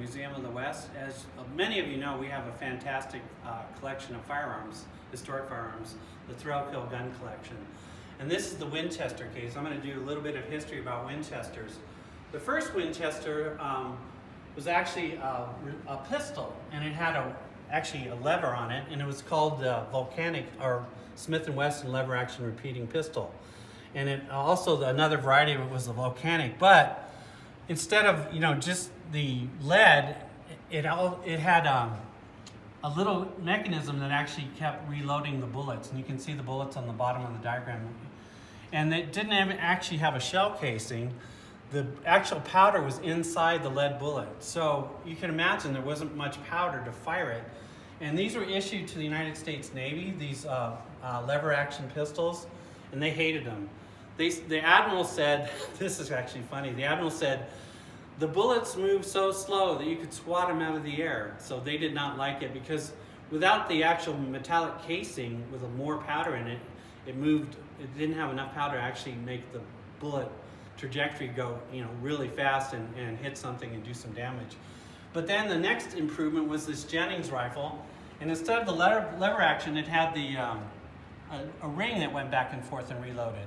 Museum of the West. As many of you know, we have a fantastic collection of firearms, historic firearms, the Thrailkill gun collection. And this is the Winchester case. I'm going to do a little bit of history about Winchesters. The first Winchester was actually a pistol, and it had actually a lever on it, and it was called the Volcanic or Smith & Wesson lever action repeating pistol. And it also, another variety of it was the Volcanic, but instead of just the lead, it had a little mechanism that actually kept reloading the bullets, and you can see the bullets on the bottom of the diagram. And it didn't actually have a shell casing. The actual powder was inside the lead bullet, so you can imagine there wasn't much powder to fire it. And these were issued to the United States Navy, these lever action pistols, and they hated them. The Admiral said, this is actually funny, the Admiral said, the bullets move so slow that you could swat them out of the air. So they did not like it because without the actual metallic casing with more powder in it, it didn't have enough powder to actually make the bullet trajectory go really fast and hit something and do some damage. But then the next improvement was this Jennings rifle, and instead of the lever action, it had a ring that went back and forth and reloaded.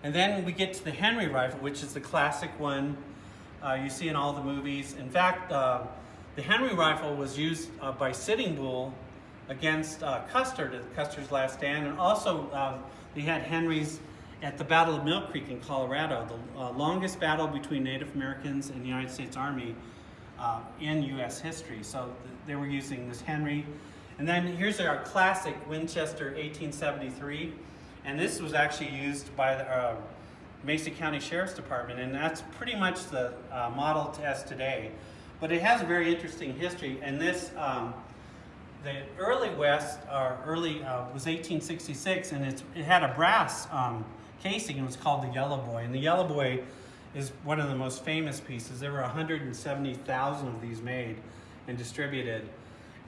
And then we get to the Henry rifle, which is the classic one you see in all the movies. In fact, the Henry rifle was used by Sitting Bull against Custer at Custer's Last Stand, and also they had Henrys at the Battle of Mill Creek in Colorado, the longest battle between Native Americans and the United States Army in U.S. history. So they were using this Henry. And then here's our classic Winchester 1873. And this was actually used by the Mesa County Sheriff's Department, and that's pretty much the model test today. But it has a very interesting history, and this, the early West, was 1866, and it had a brass casing. It was called the Yellow Boy, and the Yellow Boy is one of the most famous pieces. There were 170,000 of these made and distributed.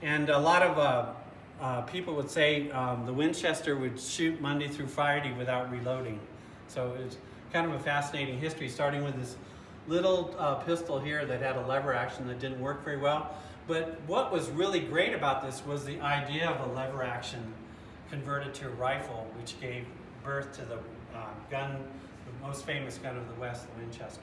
And a lot of people would say the Winchester would shoot Monday through Friday without reloading. So it's kind of a fascinating history, starting with this little pistol here that had a lever action that didn't work very well. But what was really great about this was the idea of a lever action converted to a rifle, which gave birth to the gun, the most famous gun of the West, the Winchester.